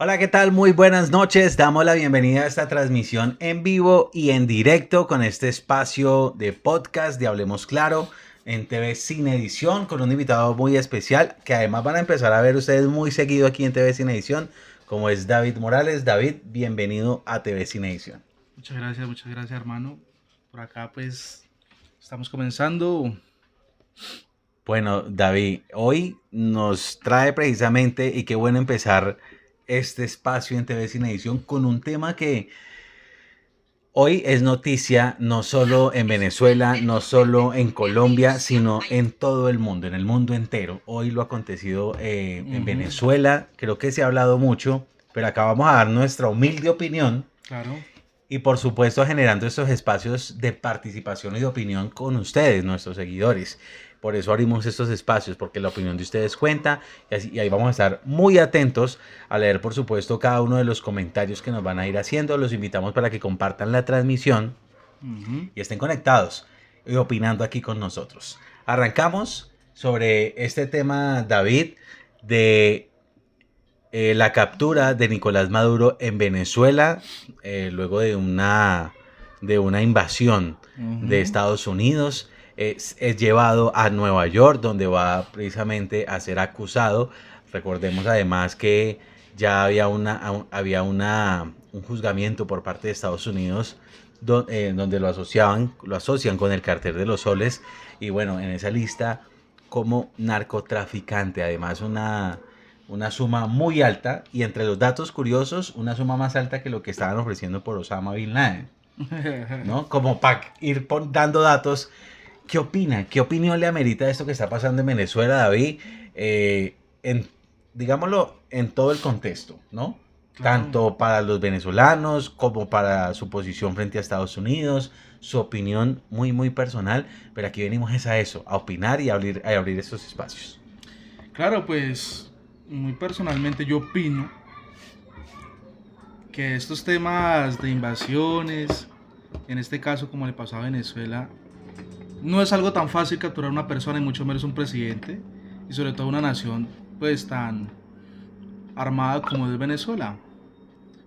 Hola, ¿qué tal? Muy buenas noches. Damos la bienvenida a esta transmisión en vivo y en directo con este espacio de podcast de Hablemos Claro en TV Sin Edición con un invitado muy especial que además van a empezar a ver ustedes muy seguido aquí en TV Sin Edición, como es David Morales. David, bienvenido a TV Sin Edición. Muchas gracias hermano. Por acá pues estamos comenzando. Bueno, David, hoy nos trae precisamente, y qué bueno empezar este espacio en TV Sin Edición con un tema que hoy es noticia no solo en Venezuela, no solo en Colombia, sino en todo el mundo, en el mundo entero. Hoy lo acontecido en Venezuela, creo que se ha hablado mucho, pero acá vamos a dar nuestra humilde opinión Claro. y por supuesto generando estos espacios de participación y de opinión con ustedes, nuestros seguidores. Por eso abrimos estos espacios, porque la opinión de ustedes cuenta y ahí vamos a estar muy atentos a leer, por supuesto, cada uno de los comentarios que nos van a ir haciendo. Los invitamos para que compartan la transmisión y estén conectados y opinando aquí con nosotros. Arrancamos sobre este tema, David, de la captura de Nicolás Maduro en Venezuela luego de una invasión de Estados Unidos. Es llevado a Nueva York, donde va precisamente a ser acusado. Recordemos además que ya había un juzgamiento por parte de Estados Unidos donde lo asocian con el Cartel de los Soles, y bueno, en esa lista como narcotraficante, además una suma muy alta, y entre los datos curiosos, una suma más alta que lo que estaban ofreciendo por Osama Bin Laden, ¿no? Como para ir dando datos. ¿Qué opina? ¿Qué opinión le amerita esto que está pasando en Venezuela, David? Digámoslo, en todo el contexto, ¿no? Claro. Tanto para los venezolanos como para su posición frente a Estados Unidos, su opinión muy, muy personal, pero aquí venimos a eso, a opinar y a abrir estos espacios. Claro, pues muy personalmente yo opino que estos temas de invasiones, en este caso como le pasó a Venezuela, no es algo tan fácil capturar a una persona y mucho menos un presidente y sobre todo una nación pues tan armada como es Venezuela.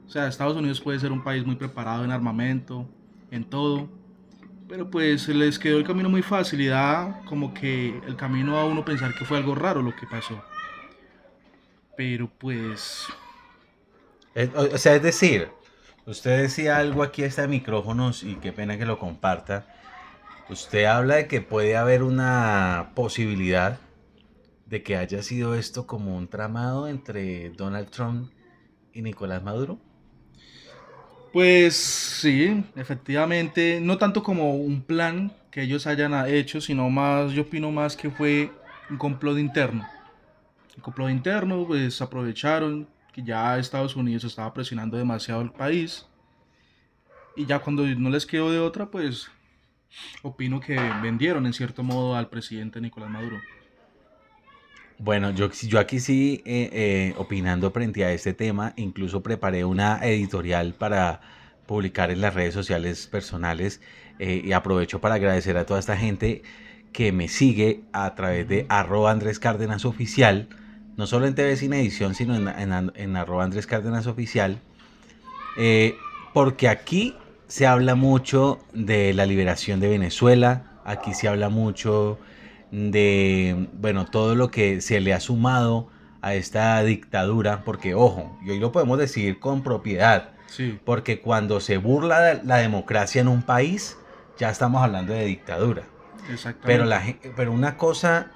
O sea, Estados Unidos puede ser un país muy preparado en armamento, en todo, pero pues se les quedó el camino muy fácil y da como que el camino a uno pensar que fue algo raro lo que pasó. Pero pues... O sea, es decir, usted decía algo aquí a este micrófonos y qué pena que lo comparta. Usted habla de que puede haber una posibilidad de que haya sido esto como un tramado entre Donald Trump y Nicolás Maduro. Pues sí, efectivamente, no tanto como un plan que ellos hayan hecho, sino más, yo opino más que fue un complot interno. Un complot interno, pues aprovecharon que ya Estados Unidos estaba presionando demasiado el país y ya cuando no les quedó de otra, pues opino que vendieron en cierto modo al presidente Nicolás Maduro. Bueno, yo aquí sí, opinando frente a este tema, incluso preparé una editorial para publicar en las redes sociales personales, y aprovecho para agradecer a toda esta gente que me sigue a través de @Andrés Cárdenas Oficial, no solo en TV Sin Edición, sino en @Andrés Cárdenas Oficial, eh, porque aquí se habla mucho de la liberación de Venezuela, aquí se habla mucho de, bueno, todo lo que se le ha sumado a esta dictadura, porque ojo, y hoy lo podemos decir con propiedad, Sí, porque cuando se burla de la democracia en un país, ya estamos hablando de dictadura. Pero, exactamente. pero una cosa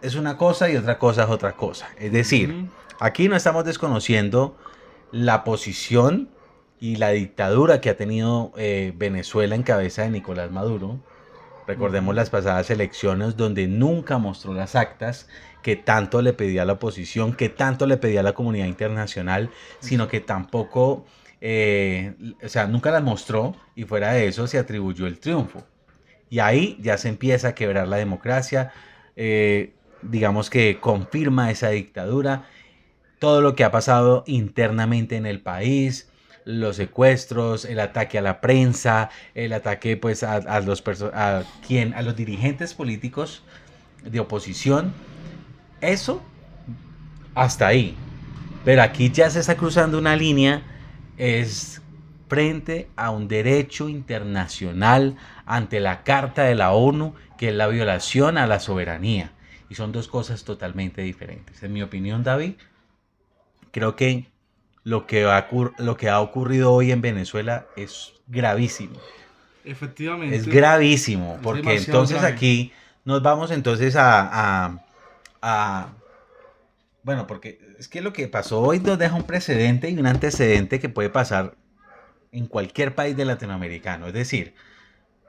es una cosa y otra cosa es otra cosa. Es decir, aquí no estamos desconociendo la posición y la dictadura que ha tenido Venezuela en cabeza de Nicolás Maduro. Recordemos las pasadas elecciones donde nunca mostró las actas que tanto le pedía a la oposición, que tanto le pedía a la comunidad internacional, sino que tampoco, o sea, nunca las mostró, y fuera de eso se atribuyó el triunfo. Y ahí ya se empieza a quebrar la democracia, digamos que confirma esa dictadura, todo lo que ha pasado internamente en el país, los secuestros, el ataque a la prensa, el ataque pues a los dirigentes políticos de oposición, eso hasta ahí. Pero aquí ya se está cruzando una línea, es frente a un derecho internacional ante la Carta de la ONU, que es la violación a la soberanía. Y son dos cosas totalmente diferentes. En mi opinión, David, creo que lo que ha ocurrido hoy en Venezuela es gravísimo. Efectivamente. Es gravísimo, Es porque demasiado entonces grave. aquí nos vamos entonces a bueno, porque es que lo que pasó hoy nos deja un precedente y un antecedente que puede pasar en cualquier país de latinoamericano. Es decir,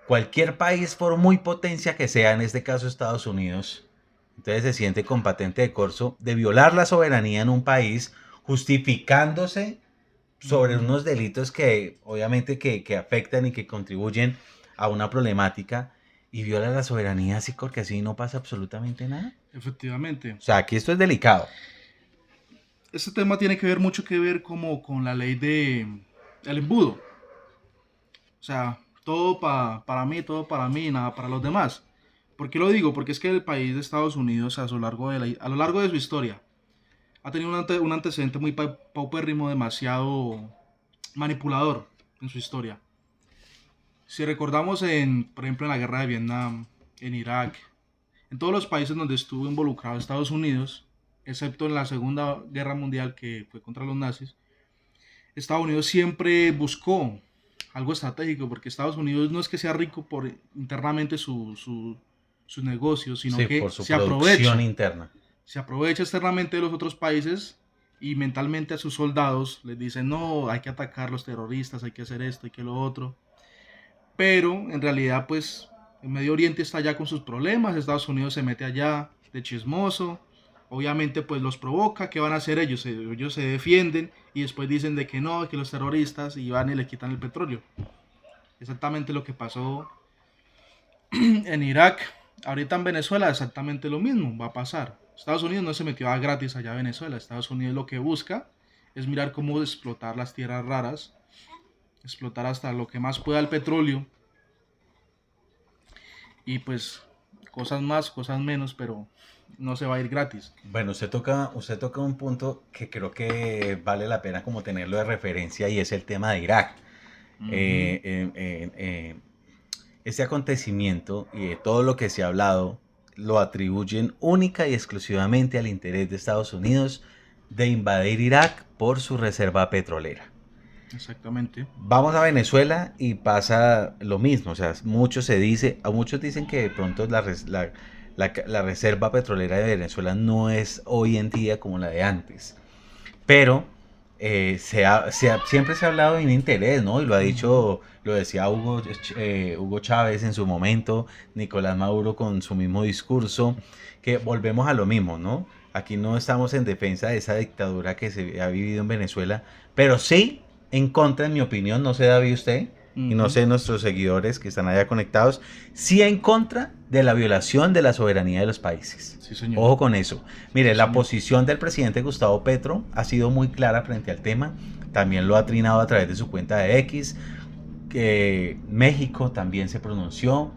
cualquier país, por muy potencia que sea, en este caso Estados Unidos, entonces se siente con patente de corso de violar la soberanía en un país, justificándose sobre unos delitos que obviamente que afectan y que contribuyen a una problemática, y viola la soberanía así porque así no pasa absolutamente nada. Efectivamente. O sea, aquí esto es delicado. Este tema tiene que ver mucho que ver como con la ley de el embudo. O sea, todo para mí, todo para mí, nada para los demás. ¿Por qué lo digo? Porque es que el país de Estados Unidos a lo largo a lo largo de su historia ha tenido un antecedente muy paupérrimo, demasiado manipulador en su historia. Si recordamos por ejemplo, en la guerra de Vietnam, en Irak, en todos los países donde estuvo involucrado Estados Unidos, excepto en la Segunda Guerra Mundial que fue contra los nazis, Estados Unidos siempre buscó algo estratégico, porque Estados Unidos no es que sea rico por internamente sus negocios, sino Sí, que por su producción interna. se aprovecha externamente de los otros países y mentalmente a sus soldados les dicen, no, hay que atacar a los terroristas, hay que hacer esto, hay que lo otro. Pero en realidad, pues, el Medio Oriente está allá con sus problemas, Estados Unidos se mete allá de chismoso, obviamente pues los provoca. ¿Qué van a hacer ellos? Ellos se defienden y después dicen de que no, que los terroristas, y van y le quitan el petróleo. Exactamente lo que pasó en Irak, ahorita en Venezuela, exactamente lo mismo va a pasar. Estados Unidos no se metió a gratis allá a Venezuela, Estados Unidos lo que busca es mirar cómo explotar las tierras raras, explotar hasta lo que más pueda el petróleo, y pues cosas más, cosas menos, pero no se va a ir gratis. Bueno, usted toca un punto que creo que vale la pena como tenerlo de referencia, y es el tema de Irak. Eh, eh, eh, eh, este acontecimiento y de todo lo que se ha hablado lo atribuyen única y exclusivamente al interés de Estados Unidos de invadir Irak por su reserva petrolera. Exactamente. Vamos a Venezuela y pasa lo mismo. O sea, muchos dicen que de pronto la reserva petrolera de Venezuela no es hoy en día como la de antes. Pero siempre se ha hablado de un interés, ¿no? Y lo decía Hugo Chávez en su momento, Nicolás Maduro con su mismo discurso, que volvemos a lo mismo, ¿no? Aquí no estamos en defensa de esa dictadura que se ha vivido en Venezuela, pero sí en contra, en mi opinión, no sé David usted, y no sé nuestros seguidores que están allá conectados, sí en contra de la violación de la soberanía de los países. Sí, señor. Ojo con eso. Mire, Sí, la señor. posición del presidente Gustavo Petro ha sido muy clara frente al tema. También lo ha trinado a través de su cuenta de X. México también se pronunció.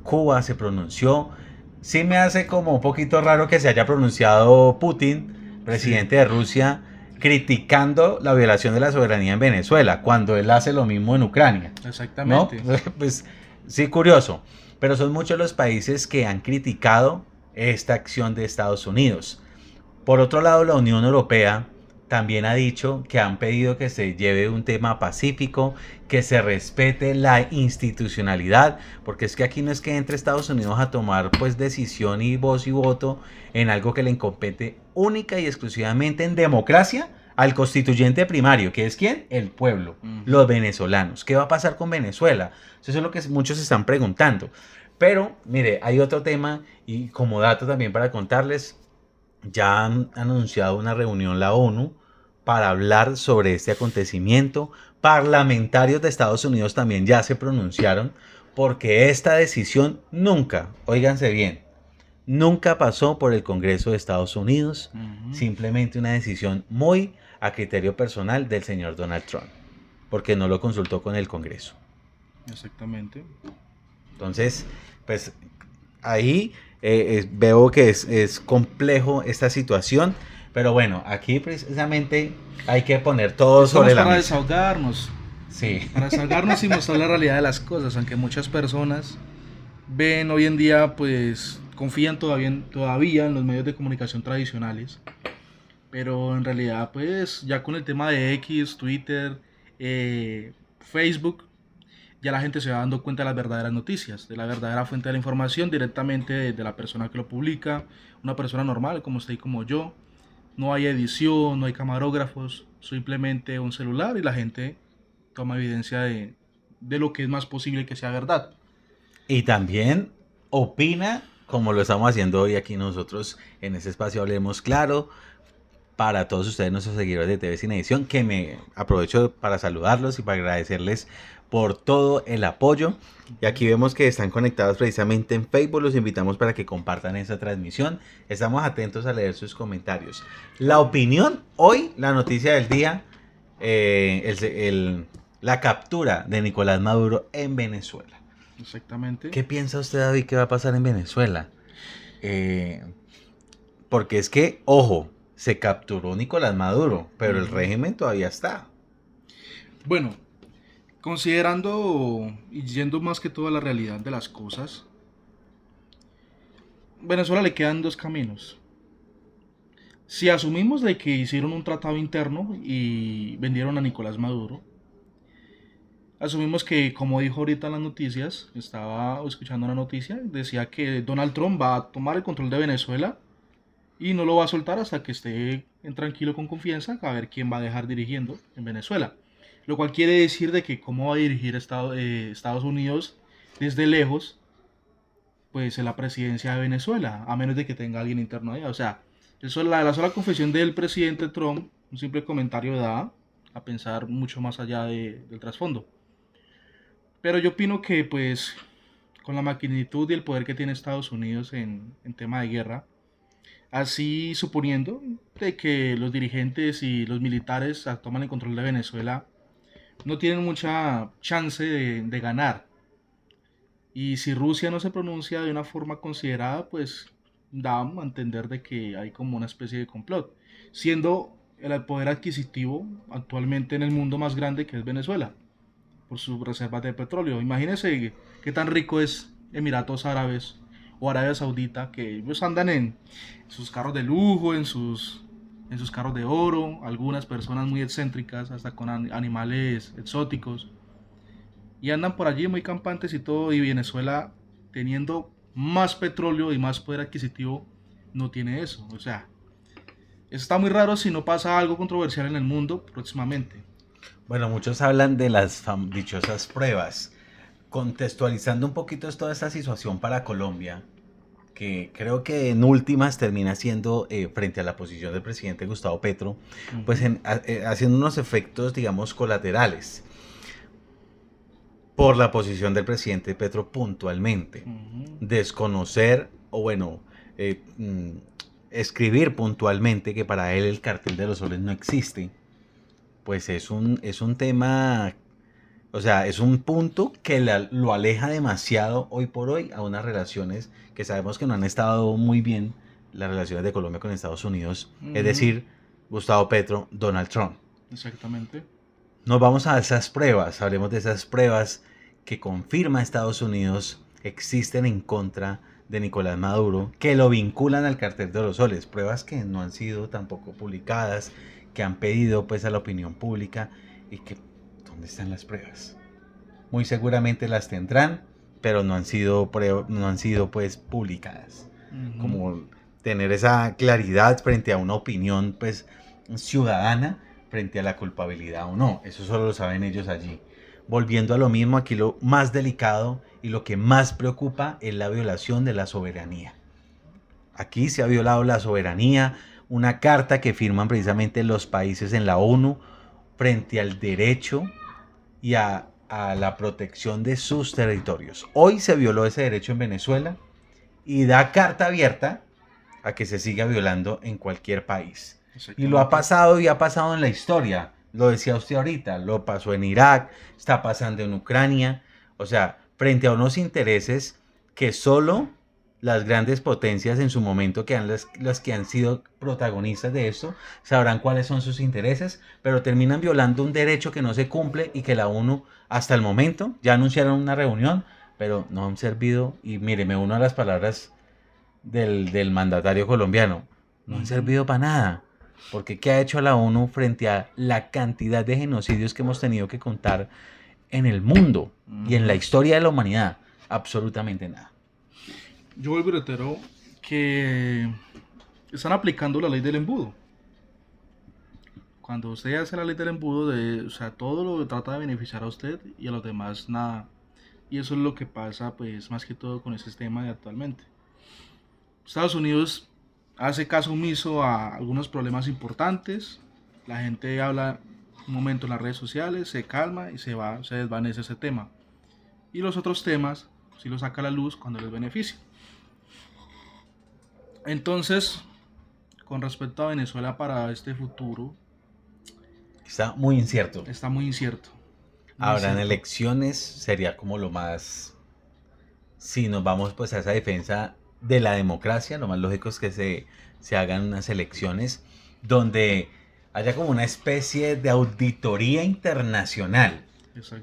Cuba se pronunció. Sí me hace como un poquito raro que se haya pronunciado Putin, presidente de Rusia, criticando la violación de la soberanía en Venezuela, cuando él hace lo mismo en Ucrania. Exactamente. ¿No? Pues sí, curioso. Pero son muchos los países que han criticado esta acción de Estados Unidos. Por otro lado, la Unión Europea también ha dicho que han pedido que se lleve un tema pacífico, que se respete la institucionalidad, porque es que aquí no es que entre Estados Unidos a tomar pues decisión y voz y voto en algo que le compete única y exclusivamente en democracia al constituyente primario, que es ¿quién? El pueblo, los venezolanos. ¿Qué va a pasar con Venezuela? Eso es lo que muchos se están preguntando. Pero, mire, hay otro tema, y como dato también para contarles, ya han anunciado una reunión la ONU para hablar sobre este acontecimiento. Parlamentarios de Estados Unidos también ya se pronunciaron, porque esta decisión nunca, óiganse bien, nunca pasó por el Congreso de Estados Unidos, simplemente una decisión muy a criterio personal del señor Donald Trump, porque no lo consultó con el Congreso. Exactamente. Entonces, pues ahí veo que es complejo esta situación, Pero bueno, aquí precisamente hay que poner todo Estamos sobre la para mesa. desahogarnos. Sí. Para desahogarnos y mostrar la realidad de las cosas, aunque muchas personas ven hoy en día, pues confían todavía en los medios de comunicación tradicionales, pero en realidad, pues ya con el tema de X, Twitter, Facebook, ya la gente se va dando cuenta de las verdaderas noticias, de la verdadera fuente de la información directamente de la persona que lo publica, una persona normal como usted y como yo. No hay edición, no hay camarógrafos, simplemente un celular y la gente toma evidencia de lo que es más posible que sea verdad. Y también opina, como lo estamos haciendo hoy aquí nosotros en este espacio Hablemos Claro, para todos ustedes, nuestros seguidores de TV Sin Edición, que me aprovecho para saludarlos y para agradecerles por todo el apoyo. Y aquí vemos que están conectados precisamente en Facebook. Los invitamos para que compartan esta transmisión. Estamos atentos a leer sus comentarios. La opinión, hoy, la noticia del día, la captura de Nicolás Maduro en Venezuela. Exactamente. ¿Qué piensa usted, David, que va a pasar en Venezuela? Porque es que, ojo, se capturó Nicolás Maduro, pero el régimen todavía está. Bueno, considerando y yendo más que todo a la realidad de las cosas, Venezuela le quedan dos caminos. Si asumimos de que hicieron un tratado interno y vendieron a Nicolás Maduro, asumimos que, como dijo ahorita en las noticias, estaba escuchando una noticia, decía que Donald Trump va a tomar el control de Venezuela y no lo va a soltar hasta que esté en tranquilo con confianza a ver quién va a dejar dirigiendo en Venezuela. Lo cual quiere decir de que cómo va a dirigir Estados Unidos desde lejos, pues en la presidencia de Venezuela, a menos de que tenga alguien interno allá. O sea, eso es la sola confesión del presidente Trump, un simple comentario da a pensar mucho más allá del trasfondo. Pero yo opino que pues con la magnitud y el poder que tiene Estados Unidos en tema de guerra, así suponiendo de que los dirigentes y los militares toman el control de Venezuela, no tienen mucha chance de ganar. Y si Rusia no se pronuncia de una forma considerada, pues da a entender de que hay como una especie de complot, siendo el poder adquisitivo actualmente en el mundo más grande que es Venezuela, por sus reservas de petróleo. Imagínense qué tan rico es Emiratos Árabes o Arabia Saudita, que ellos andan en sus carros de lujo, en sus carros de oro, algunas personas muy excéntricas, hasta con animales exóticos, y andan por allí muy campantes y todo, y Venezuela, teniendo más petróleo y más poder adquisitivo, no tiene eso. O sea, está muy raro si no pasa algo controversial en el mundo próximamente. Bueno, muchos hablan de las dichosas pruebas. Contextualizando un poquito toda esta situación para Colombia, que creo que en últimas termina siendo frente a la posición del presidente Gustavo Petro, pues haciendo unos efectos, digamos, colaterales por la posición del presidente Petro puntualmente. Desconocer, o bueno, escribir puntualmente que para él el cartel de los soles no existe, pues es un tema, o sea, es un punto que lo aleja demasiado hoy por hoy a unas relaciones que sabemos que no han estado muy bien, las relaciones de Colombia con Estados Unidos, es decir, Gustavo Petro, Donald Trump. Exactamente. Nos vamos a esas pruebas, hablemos de esas pruebas que confirma Estados Unidos existen en contra de Nicolás Maduro, que lo vinculan al cartel de los soles, pruebas que no han sido tampoco publicadas, que han pedido pues a la opinión pública y que ¿dónde están las pruebas? Muy seguramente las tendrán, pero no han sido pues publicadas. Como tener esa claridad frente a una opinión pues ciudadana frente a la culpabilidad o no, eso solo lo saben ellos allí. Volviendo a lo mismo, aquí lo más delicado y lo que más preocupa es la violación de la soberanía. Aquí se ha violado la soberanía, una carta que firman precisamente los países en la ONU frente al derecho y a la protección de sus territorios. Hoy se violó ese derecho en Venezuela y da carta abierta a que se siga violando en cualquier país. Y lo ha pasado y ha pasado en la historia. Lo decía usted ahorita, lo pasó en Irak, está pasando en Ucrania. O sea, frente a unos intereses que solo las grandes potencias en su momento, que han las que han sido protagonistas de esto, sabrán cuáles son sus intereses, pero terminan violando un derecho que no se cumple y que la ONU hasta el momento ya anunciaron una reunión, pero no han servido. Y mire, me uno a las palabras del mandatario colombiano, no han servido para nada. Porque ¿qué ha hecho la ONU frente a la cantidad de genocidios que hemos tenido que contar en el mundo y en la historia de la humanidad? Absolutamente nada. Yo vuelvo y reitero que están aplicando la ley del embudo. Cuando usted hace la ley del embudo, o sea, todo lo trata de beneficiar a usted y a los demás nada. Y eso es lo que pasa, pues, más que todo con ese sistema de actualmente. Estados Unidos hace caso omiso a algunos problemas importantes. La gente habla un momento en las redes sociales, se calma y se desvanece ese tema. Y los otros temas sí los saca a la luz cuando les beneficia. Entonces, con respecto a Venezuela para este futuro, está muy incierto. Está muy incierto. Ahora, en elecciones sería como lo más... Si nos vamos pues a esa defensa de la democracia, lo más lógico es que se hagan unas elecciones donde haya como una especie de auditoría internacional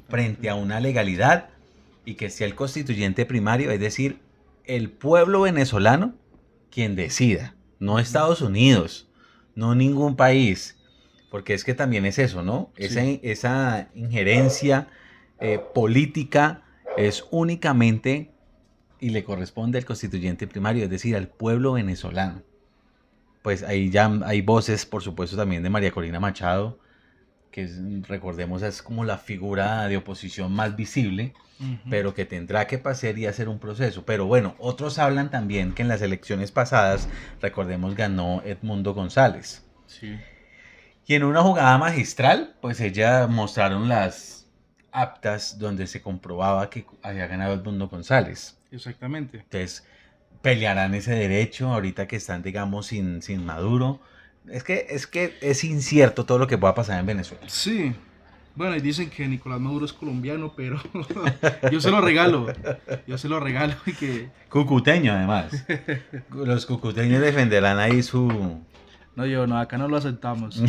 frente a una legalidad y que sea el constituyente primario, es decir, el pueblo venezolano quien decida, no Estados Unidos, no ningún país, porque es que también es eso, ¿no? Sí. Esa injerencia política es únicamente y le corresponde al constituyente primario, es decir, al pueblo venezolano. Pues ahí ya hay voces, por supuesto, también de María Corina Machado, que recordemos es como la figura de oposición más visible, pero que tendrá que pasar y hacer un proceso. Pero bueno, otros hablan también que en las elecciones pasadas, recordemos, ganó Edmundo González. Sí. Y en una jugada magistral, pues ella mostraron las actas donde se comprobaba que había ganado Edmundo González. Exactamente. Entonces, pelearán ese derecho ahorita que están, digamos, sin Maduro. Es que es incierto todo lo que pueda pasar en Venezuela. Sí. Bueno, y dicen que Nicolás Maduro es colombiano, pero yo se lo regalo. Y que... Cucuteño, además. Los cucuteños defenderán ahí su... No, acá no lo aceptamos.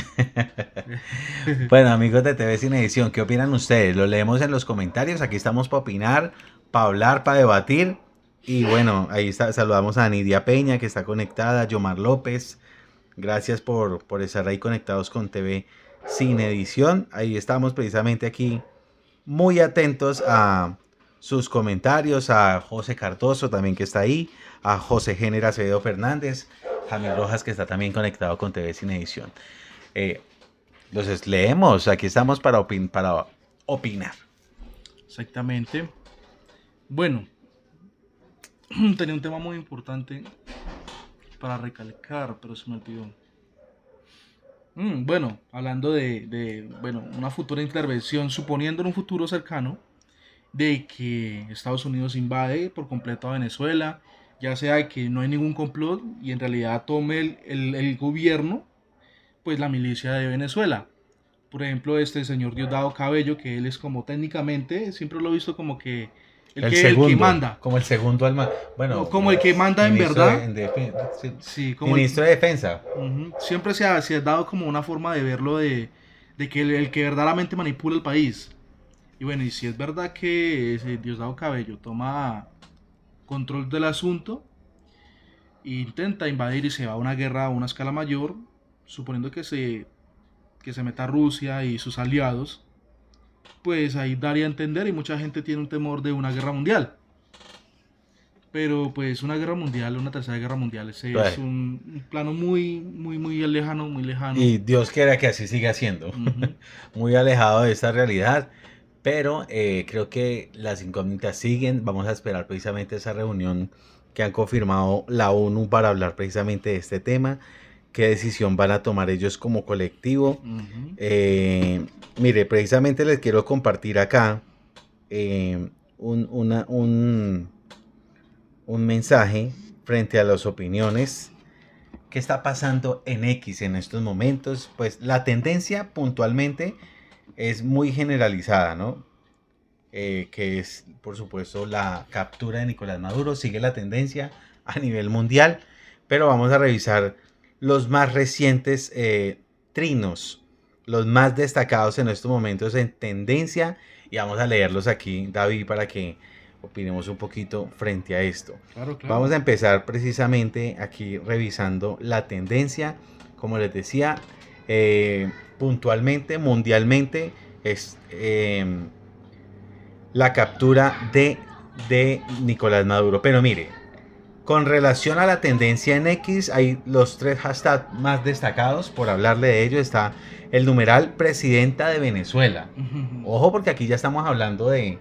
Bueno, amigos de TV Sin Edición, ¿qué opinan ustedes? Lo leemos en los comentarios. Aquí estamos para opinar, para hablar, para debatir. Y bueno, ahí está, saludamos a Nidia Peña, que está conectada, a Yomar López. Gracias por estar ahí conectados con TV Sin Edición. Ahí estamos precisamente aquí muy atentos a sus comentarios, a José Cardoso también que está ahí, a José Género Acevedo Fernández, Jamil Rojas que está también conectado con TV Sin Edición. Los leemos, aquí estamos para opinar. Exactamente. Bueno, tenía un tema muy importante para recalcar, pero se me olvidó. Bueno, hablando de una futura intervención, suponiendo en un futuro cercano, de que Estados Unidos invade por completo a Venezuela, ya sea que no hay ningún complot y en realidad tome el gobierno, pues la milicia de Venezuela. Por ejemplo, este señor Diosdado Cabello, que él es como técnicamente, siempre lo he visto como que el que manda. Como el segundo alma. Bueno, no, como el que manda en verdad. Sí, como ministro de Defensa. Siempre se ha dado como una forma de verlo de que el que verdaderamente manipula el país. Y bueno, y si es verdad que ese Diosdado Cabello toma control del asunto e intenta invadir y se va a una guerra a una escala mayor, suponiendo que se meta Rusia y sus aliados, pues ahí daría a entender, y mucha gente tiene un temor de una guerra mundial. Pero pues una guerra mundial, una tercera guerra mundial, ese es un plano muy lejano, muy lejano. Y Dios quiera que así siga siendo. Muy alejado de esta realidad. Pero creo que las incógnitas siguen. Vamos a esperar precisamente esa reunión que han confirmado la ONU para hablar precisamente de este tema. Qué decisión van a tomar ellos como colectivo. Mire, precisamente les quiero compartir acá un mensaje frente a las opiniones que está pasando en X en estos momentos. Pues la tendencia puntualmente es muy generalizada, ¿no? Que es, por supuesto, la captura de Nicolás Maduro. Sigue la tendencia a nivel mundial, pero vamos a revisar los más recientes trinos, los más destacados en estos momentos en tendencia, y vamos a leerlos aquí, David, para que opinemos un poquito frente a esto. Claro, claro. Vamos a empezar precisamente aquí revisando la tendencia, como les decía, puntualmente, mundialmente, es la captura de Nicolás Maduro. Pero mire, con relación a la tendencia en X, hay los 3 hashtags más destacados. Por hablarle de ello está el numeral presidenta de Venezuela. Ojo, porque aquí ya estamos hablando de...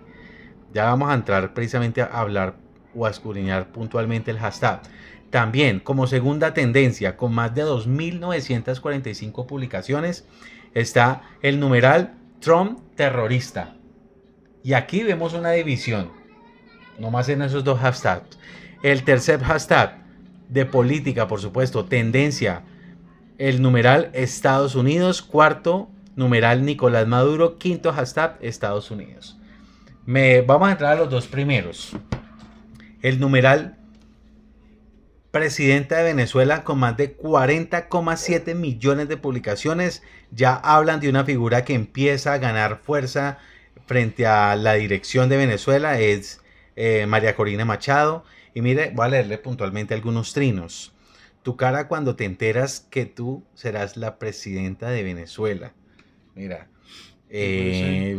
Ya vamos a entrar precisamente a hablar o a escudriñar puntualmente el hashtag. También, como segunda tendencia, con más de 2.945 publicaciones, está el numeral Trump terrorista. Y aquí vemos una división, nomás en esos 2 hashtags. El tercer hashtag de política, por supuesto, tendencia, el numeral Estados Unidos. Cuarto, numeral Nicolás Maduro. Quinto hashtag, Estados Unidos. Vamos a entrar a los 2 primeros. El numeral presidenta de Venezuela, con más de 40,7 millones de publicaciones, ya hablan de una figura que empieza a ganar fuerza frente a la dirección de Venezuela. Es María Corina Machado. Y mire, voy a leerle puntualmente algunos trinos. Tu cara cuando te enteras que tú serás la presidenta de Venezuela. Mira,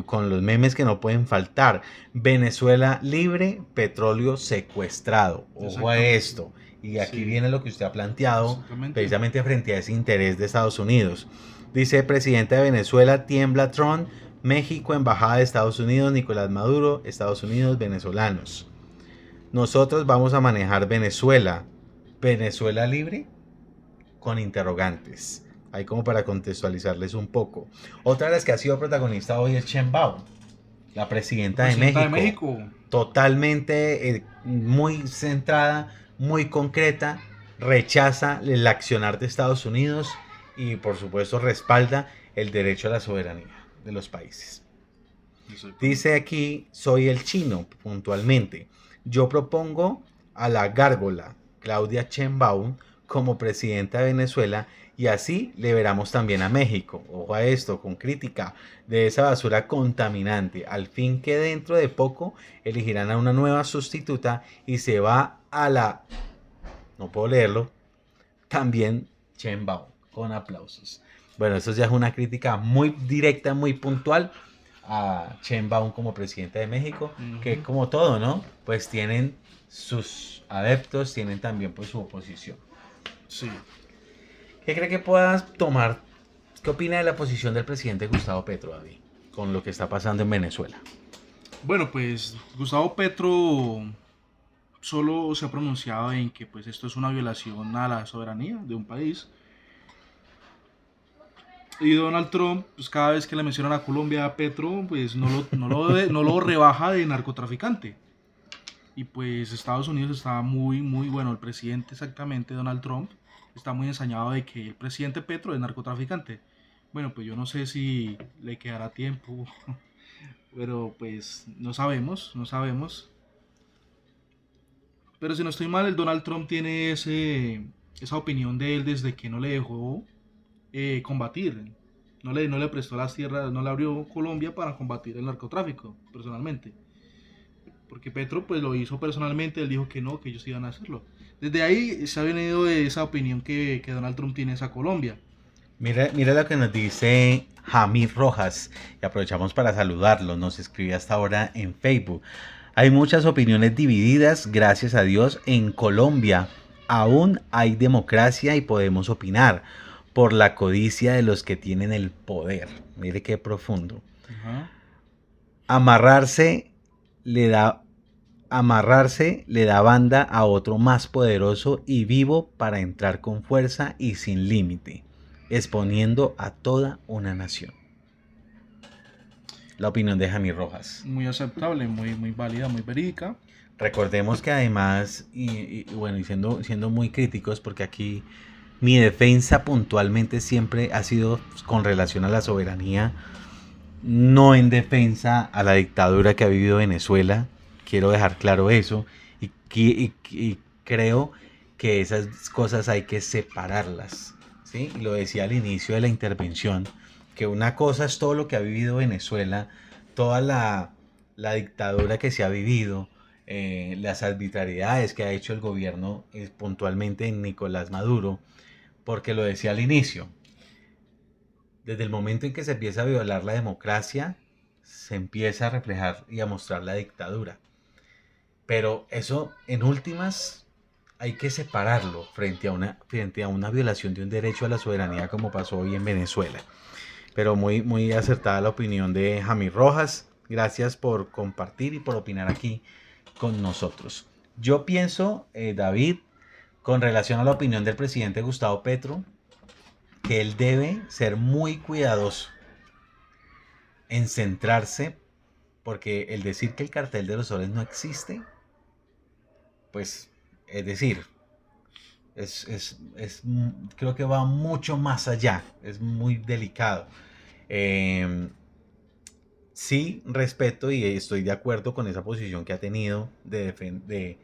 con los memes que no pueden faltar. Venezuela libre, petróleo secuestrado. Ojo a esto. Y aquí viene lo que usted ha planteado precisamente frente a ese interés de Estados Unidos. Dice, presidenta de Venezuela, tiembla Trump, México, embajada de Estados Unidos, Nicolás Maduro, Estados Unidos, venezolanos. Nosotros vamos a manejar Venezuela. ¿Venezuela libre? Con interrogantes. Ahí como para contextualizarles un poco. Otra de las que ha sido protagonista hoy es Sheinbaum, la presidenta de México. Totalmente muy centrada, muy concreta. Rechaza el accionar de Estados Unidos y por supuesto respalda el derecho a la soberanía de los países. Dice aquí, soy el chino, puntualmente. Yo propongo a la gárgola Claudia Sheinbaum como presidenta de Venezuela y así liberamos también a México. Ojo a esto, con crítica de esa basura contaminante. Al fin que dentro de poco elegirán a una nueva sustituta y se va a la... No puedo leerlo. También Sheinbaum, con aplausos. Bueno, eso ya es una crítica muy directa, muy puntual a Sheinbaum como presidenta de México, que como todo, ¿no? Pues tienen sus adeptos, tienen también pues su oposición. Sí. ¿Qué cree que puedas tomar? ¿Qué opina de la posición del presidente Gustavo Petro, David, con lo que está pasando en Venezuela? Bueno, pues Gustavo Petro solo se ha pronunciado en que pues esto es una violación a la soberanía de un país. Y Donald Trump, pues cada vez que le mencionan a Colombia, a Petro, pues no lo rebaja de narcotraficante. Y pues Estados Unidos está muy, bueno, el presidente exactamente, Donald Trump, está muy ensañado de que el presidente Petro es narcotraficante. Bueno, pues yo no sé si le quedará tiempo, pero pues no sabemos. Pero si no estoy mal, el Donald Trump tiene esa opinión de él desde que no le dejó combatir. No le prestó las tierras, no le abrió Colombia para combatir el narcotráfico, personalmente. Porque Petro pues lo hizo personalmente, él dijo que no, que ellos iban a hacerlo. Desde ahí se ha venido esa opinión que Donald Trump tiene hacia Colombia. Mira lo que nos dice Jamir Rojas, y aprovechamos para saludarlo, nos escribe hasta ahora en Facebook. Hay muchas opiniones divididas, gracias a Dios, en Colombia. Aún hay democracia y podemos opinar por la codicia de los que tienen el poder. Mire qué profundo. Amarrarse le da banda a otro más poderoso y vivo para entrar con fuerza y sin límite, exponiendo a toda una nación. La opinión de Jamir Rojas. Muy aceptable, muy válida, muy verídica. Recordemos que además, y siendo muy críticos, porque aquí mi defensa puntualmente siempre ha sido con relación a la soberanía, no en defensa a la dictadura que ha vivido Venezuela. Quiero dejar claro eso. Y creo que esas cosas hay que separarlas, ¿sí? Y lo decía al inicio de la intervención, que una cosa es todo lo que ha vivido Venezuela, toda la dictadura que se ha vivido, las arbitrariedades que ha hecho el gobierno puntualmente en Nicolás Maduro, porque lo decía al inicio, desde el momento en que se empieza a violar la democracia, se empieza a reflejar y a mostrar la dictadura. Pero eso, en últimas, hay que separarlo frente a una violación de un derecho a la soberanía como pasó hoy en Venezuela. Pero muy, muy acertada la opinión de Jamie Rojas. Gracias por compartir y por opinar aquí con nosotros. Yo pienso, David, con relación a la opinión del presidente Gustavo Petro, que él debe ser muy cuidadoso en centrarse, porque el decir que el cartel de los soles no existe, pues, es decir, creo que va mucho más allá, es muy delicado. Eh, sí, respeto y estoy de acuerdo con esa posición que ha tenido de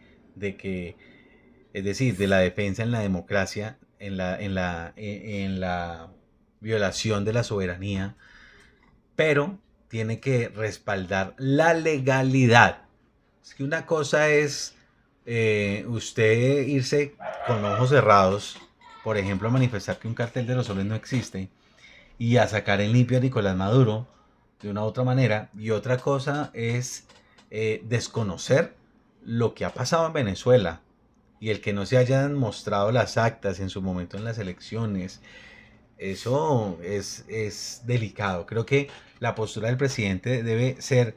que, es decir, de la defensa en la democracia, en la violación de la soberanía, pero tiene que respaldar la legalidad. Es que una cosa es usted irse con ojos cerrados, por ejemplo, a manifestar que un cartel de los soles no existe y a sacar en limpio a Nicolás Maduro de una u otra manera. Y otra cosa es desconocer lo que ha pasado en Venezuela y el que no se hayan mostrado las actas en su momento en las elecciones. Eso es delicado. Creo que la postura del presidente debe ser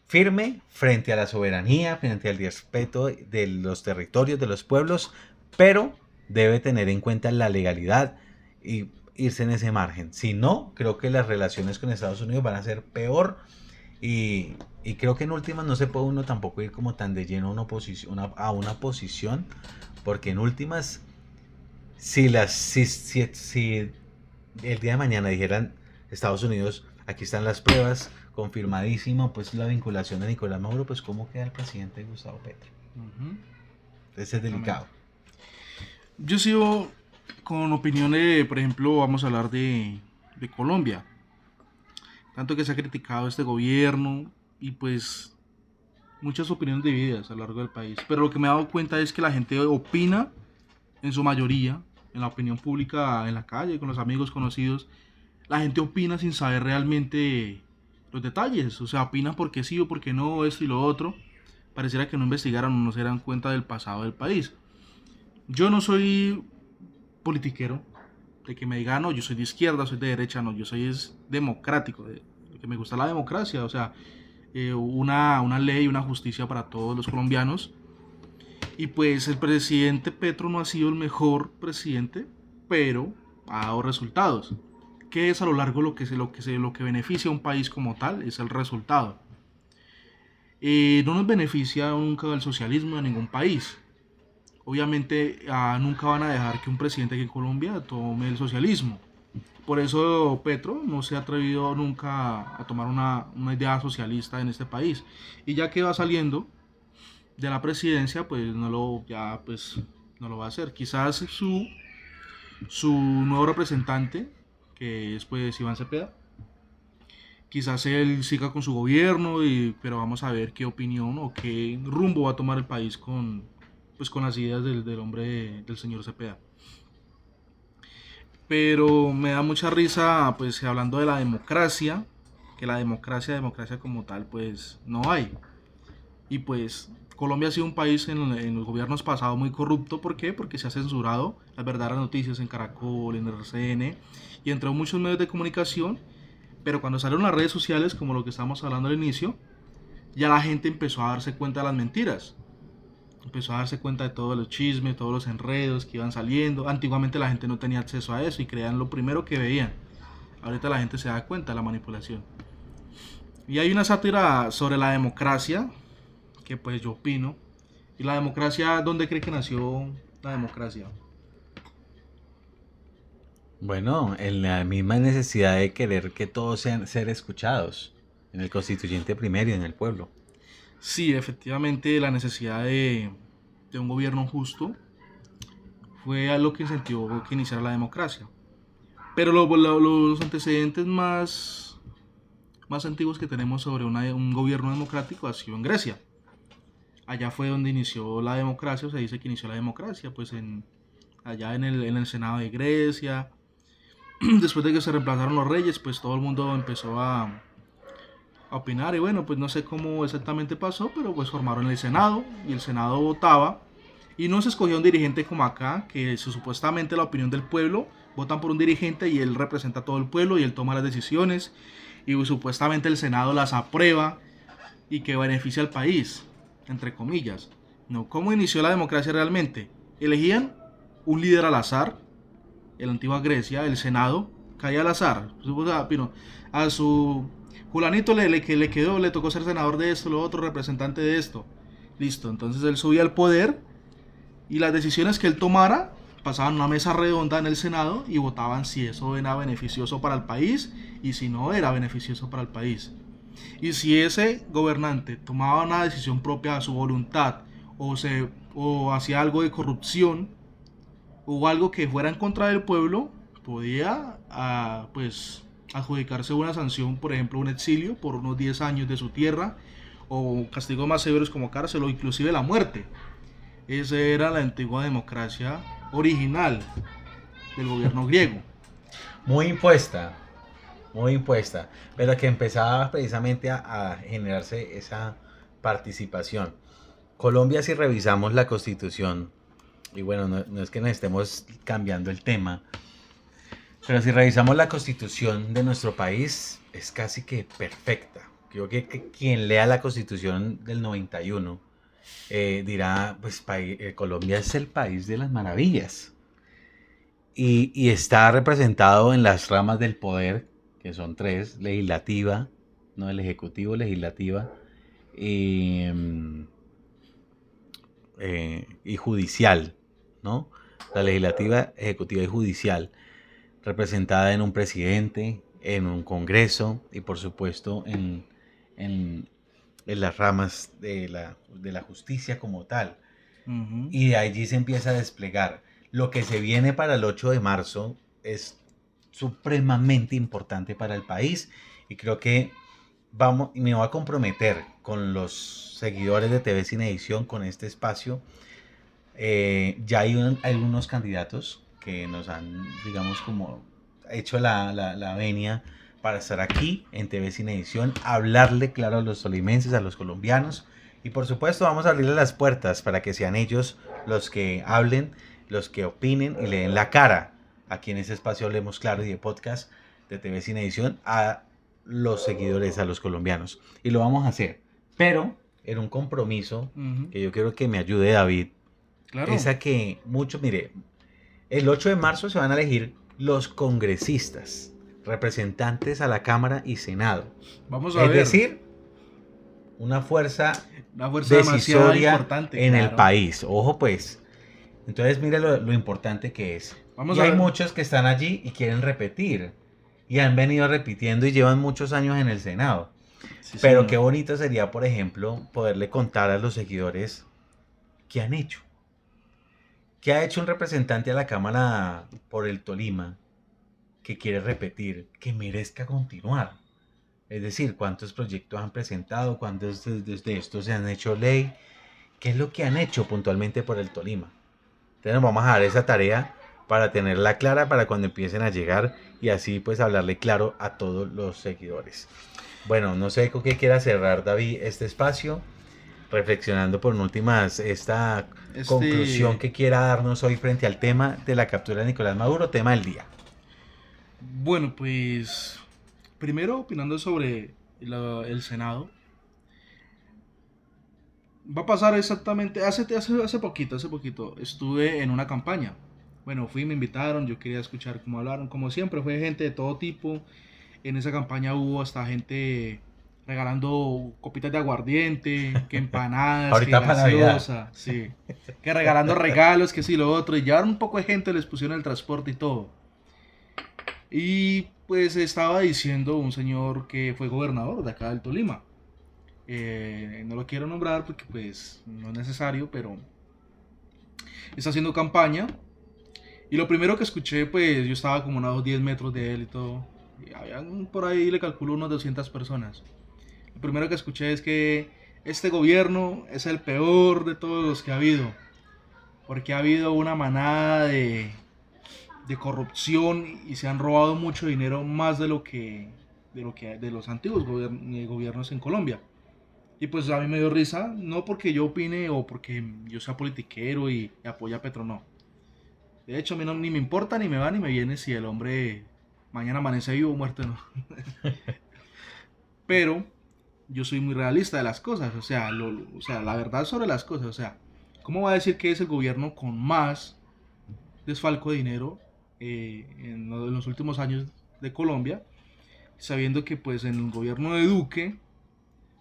firme frente a la soberanía, frente al respeto de los territorios, de los pueblos, pero debe tener en cuenta la legalidad y irse en ese margen. Si no, creo que las relaciones con Estados Unidos van a ser peor y creo que en últimas no se puede uno tampoco ir como tan de lleno a una posición, porque en últimas, si el día de mañana dijeran Estados Unidos, aquí están las pruebas, confirmadísimo, pues la vinculación de Nicolás Maduro, pues cómo queda el presidente Gustavo Petro. Entonces es delicado. Yo sigo con opiniones, por ejemplo, vamos a hablar de Colombia. Tanto que se ha criticado este gobierno y pues muchas opiniones divididas a lo largo del país. Pero lo que me he dado cuenta es que la gente opina, en su mayoría, en la opinión pública, en la calle, con los amigos conocidos, la gente opina sin saber realmente los detalles. O sea, opina porque sí o porque no, esto y lo otro. Pareciera que no investigaran o no se dan cuenta del pasado del país. Yo no soy politiquero, de que me digan, no, yo soy de izquierda, soy de derecha, no, yo soy democrático, de que me gusta la democracia, o sea, una ley, una justicia para todos los colombianos. Y pues el presidente Petro no ha sido el mejor presidente, pero ha dado resultados. ¿Qué es a lo largo lo que beneficia a un país como tal? Es el resultado. No nos beneficia nunca el socialismo de ningún país. Obviamente nunca van a dejar que un presidente aquí en Colombia tome el socialismo. Por eso Petro no se ha atrevido nunca a tomar una idea socialista en este país. Y ya que va saliendo de la presidencia, pues no lo va a hacer. Quizás su nuevo representante, que es pues Iván Cepeda, quizás él siga con su gobierno, pero vamos a ver qué opinión o qué rumbo va a tomar el país con las ideas del hombre, del señor Cepeda. Pero me da mucha risa, pues hablando de la democracia, que la democracia como tal, pues no hay. Y pues Colombia ha sido un país en los gobiernos pasados muy corrupto. ¿Por qué? Porque se ha censurado las verdaderas noticias en Caracol, en RCN y entre muchos medios de comunicación. Pero cuando salieron las redes sociales, como lo que estábamos hablando al inicio, ya la gente empezó a darse cuenta de las mentiras. Empezó a darse cuenta de todos los chismes, todos los enredos que iban saliendo. Antiguamente la gente no tenía acceso a eso y creían lo primero que veían. Ahorita la gente se da cuenta de la manipulación. Y hay una sátira sobre la democracia, que pues yo opino. ¿Y la democracia, dónde cree que nació la democracia? Bueno, en la misma necesidad de querer que todos sean ser escuchados, en el constituyente primero y en el pueblo. Sí, efectivamente la necesidad de de un gobierno justo, fue a lo que incentivó que iniciara la democracia. Pero los antecedentes más antiguos que tenemos sobre un gobierno democrático ha sido en Grecia. Allá fue donde inició la democracia, o se dice que inició la democracia, pues allá en el Senado de Grecia. Después de que se reemplazaron los reyes, pues todo el mundo empezó a opinar, y bueno, pues no sé cómo exactamente pasó, pero pues formaron el Senado, y el Senado votaba, y no se escogía un dirigente como acá, que supuestamente la opinión del pueblo, votan por un dirigente y él representa a todo el pueblo y él toma las decisiones, y pues, supuestamente el Senado las aprueba y que beneficia al país, entre comillas. No, ¿cómo inició la democracia realmente? Elegían un líder al azar, en la antigua Grecia, el Senado caía al azar. A su Julanito le quedó, le tocó ser senador de esto, lo otro, representante de esto. Listo, entonces él subía al poder y las decisiones que él tomara pasaban a una mesa redonda en el Senado y votaban si eso era beneficioso para el país y si no era beneficioso para el país. Y si ese gobernante tomaba una decisión propia a su voluntad o hacía algo de corrupción o algo que fuera en contra del pueblo, podía pues adjudicarse una sanción, por ejemplo un exilio por unos 10 años de su tierra, o castigos más severos como cárcel o inclusive la muerte. Esa era la antigua democracia original del gobierno griego. Muy impuesta, muy impuesta, pero que empezaba precisamente a generarse esa participación. Colombia, si revisamos la Constitución, y bueno, no es que nos estemos cambiando el tema, pero si revisamos la Constitución de nuestro país, es casi que perfecta. Creo que quien lea la Constitución del 91 dirá, pues Colombia es el país de las maravillas. Y está representado en las ramas del poder, que son tres: legislativa, no, el ejecutivo, legislativa y judicial, ¿no? La legislativa, ejecutiva y judicial, representada en un presidente, en un congreso y por supuesto en las ramas de la justicia como tal. Uh-huh. Y de allí se empieza a desplegar. Lo que se viene para el 8 de marzo es supremamente importante para el país, y creo que me voy a comprometer con los seguidores de TV Sin Edición con este espacio. Ya hay algunos candidatos que nos han, digamos, como hecho la venia para estar aquí en TV Sin Edición, hablarle claro a los tolimenses, a los colombianos, y por supuesto vamos a abrirle las puertas para que sean ellos los que hablen, los que opinen y le den la cara aquí en este espacio Hablemos Claro y de podcast de TV Sin Edición a los seguidores, a los colombianos, y lo vamos a hacer, pero en un compromiso que yo quiero que me ayude David. Claro. Es a que mire, el 8 de marzo se van a elegir los congresistas, representantes a la Cámara y Senado. Vamos a ver. Es decir, una fuerza decisoria importante en el país. Ojo pues. Entonces mire lo importante que es. Y hay muchos que están allí y quieren repetir. Y han venido repitiendo y llevan muchos años en el Senado. Sí, pero señor, qué bonito sería, por ejemplo, poderle contar a los seguidores qué han hecho. ¿Qué ha hecho un representante a la Cámara por el Tolima que quiere repetir, que merezca continuar? Es decir, ¿cuántos proyectos han presentado? ¿Cuántos de estos se han hecho ley? ¿Qué es lo que han hecho puntualmente por el Tolima? Entonces nos vamos a dar esa tarea para tenerla clara para cuando empiecen a llegar y así pues hablarle claro a todos los seguidores. Bueno, no sé con qué quiera cerrar David este espacio, reflexionando por últimas esta conclusión que quiera darnos hoy frente al tema de la captura de Nicolás Maduro, tema del día. Bueno, pues primero opinando sobre el Senado, va a pasar exactamente, hace poquito estuve en una campaña. Bueno, me invitaron, yo quería escuchar cómo hablaron, como siempre fue gente de todo tipo. En esa campaña hubo hasta gente regalando copitas de aguardiente, que empanadas, que gaseosa, sí, que regalando regalos, que sí, lo otro, y llevaron un poco de gente, les pusieron el transporte y todo. Y pues estaba diciendo un señor que fue gobernador de acá del Tolima, no lo quiero nombrar porque pues no es necesario, pero está haciendo campaña. Y lo primero que escuché, pues yo estaba como a unos 10 metros de él y todo. Y había por ahí, le calculo, unos 200 personas. Lo primero que escuché es que este gobierno es el peor de todos los que ha habido. Porque ha habido una manada de corrupción y se han robado mucho dinero más de los antiguos gobiernos en Colombia. Y pues a mí me dio risa, no porque yo opine o porque yo sea politiquero y apoye a Petro, no. De hecho, a mí no, ni me importa, ni me va, ni me viene si el hombre mañana amanece vivo o muerto, no. Pero yo soy muy realista de las cosas, o sea, la verdad sobre las cosas, o sea, ¿cómo va a decir que es el gobierno con más desfalco de dinero en los últimos años de Colombia, sabiendo que pues en el gobierno de Duque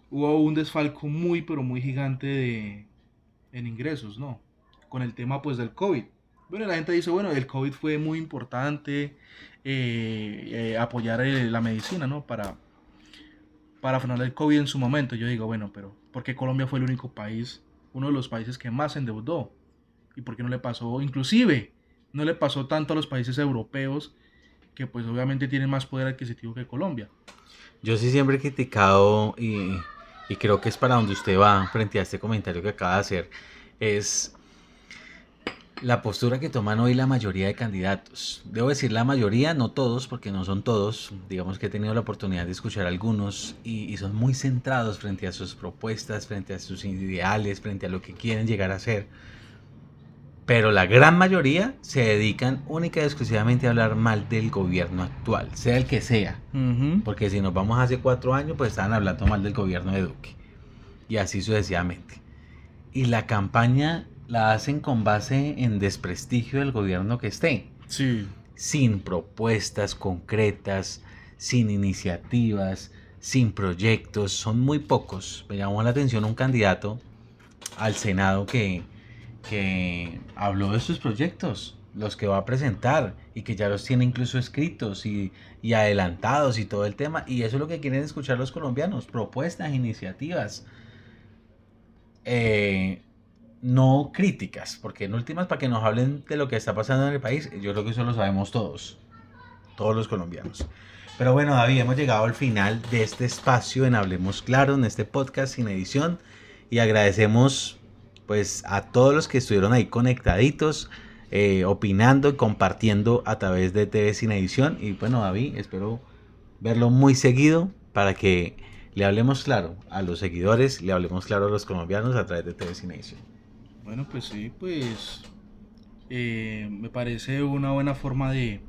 hubo un desfalco muy pero muy gigante en ingresos, ¿no? Con el tema pues del COVID. Bueno, la gente dice, bueno, el COVID fue muy importante, apoyar la medicina, ¿no? Para frenar el COVID en su momento. Yo digo, bueno, pero ¿por qué Colombia fue el único país, uno de los países que más se endeudó? ¿Y por qué no le pasó, inclusive, no le pasó tanto a los países europeos que pues obviamente tienen más poder adquisitivo que Colombia? Yo sí siempre he criticado y creo que es para donde usted va frente a este comentario que acaba de hacer, es la postura que toman hoy la mayoría de candidatos. Debo decir la mayoría, no todos, porque no son todos. Digamos que he tenido la oportunidad de escuchar algunos y son muy centrados frente a sus propuestas, frente a sus ideales, frente a lo que quieren llegar a ser. Pero la gran mayoría se dedican única y exclusivamente a hablar mal del gobierno actual, sea el que sea. Porque si nos vamos hace 4 años, pues estaban hablando mal del gobierno de Duque. Y así sucesivamente. Y la campaña la hacen con base en desprestigio del gobierno que esté. Sí. Sin propuestas concretas, sin iniciativas, sin proyectos. Son muy pocos. Me llamó la atención un candidato al Senado que habló de sus proyectos, los que va a presentar y que ya los tiene incluso escritos y adelantados y todo el tema. Y eso es lo que quieren escuchar los colombianos, propuestas, iniciativas. No críticas, porque en últimas para que nos hablen de lo que está pasando en el país, yo creo que eso lo sabemos todos los colombianos. Pero bueno, David, hemos llegado al final de este espacio en Hablemos Claro, en este podcast sin edición, y agradecemos pues a todos los que estuvieron ahí conectaditos, opinando y compartiendo a través de TV Sin Edición. Y bueno, David, espero verlo muy seguido para que le hablemos claro a los seguidores, le hablemos claro a los colombianos a través de TV Sin Edición. Bueno, pues sí, pues me parece una buena forma de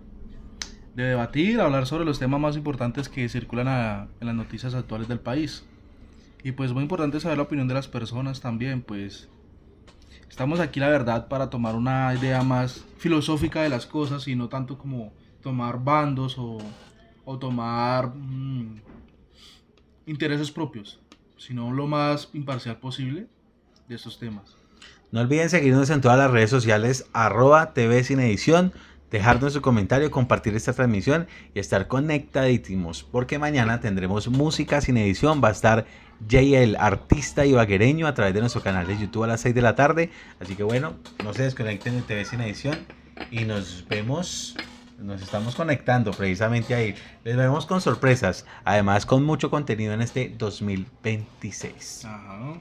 debatir, hablar sobre los temas más importantes que circulan en las noticias actuales del país. Y pues muy importante saber la opinión de las personas también, pues estamos aquí la verdad para tomar una idea más filosófica de las cosas y no tanto como tomar bandos o tomar intereses propios, sino lo más imparcial posible de estos temas. No olviden seguirnos en todas las redes sociales, @TV Sin Edición, dejarnos su comentario, compartir esta transmisión y estar conectadísimos, porque mañana tendremos música sin edición. Va a estar JL, artista ibaguereño, a través de nuestro canal de YouTube a las 6 de la tarde. Así que bueno, no se desconecten de TV Sin Edición y nos vemos, nos estamos conectando precisamente ahí. Les vemos con sorpresas, además con mucho contenido en este 2026. Ajá.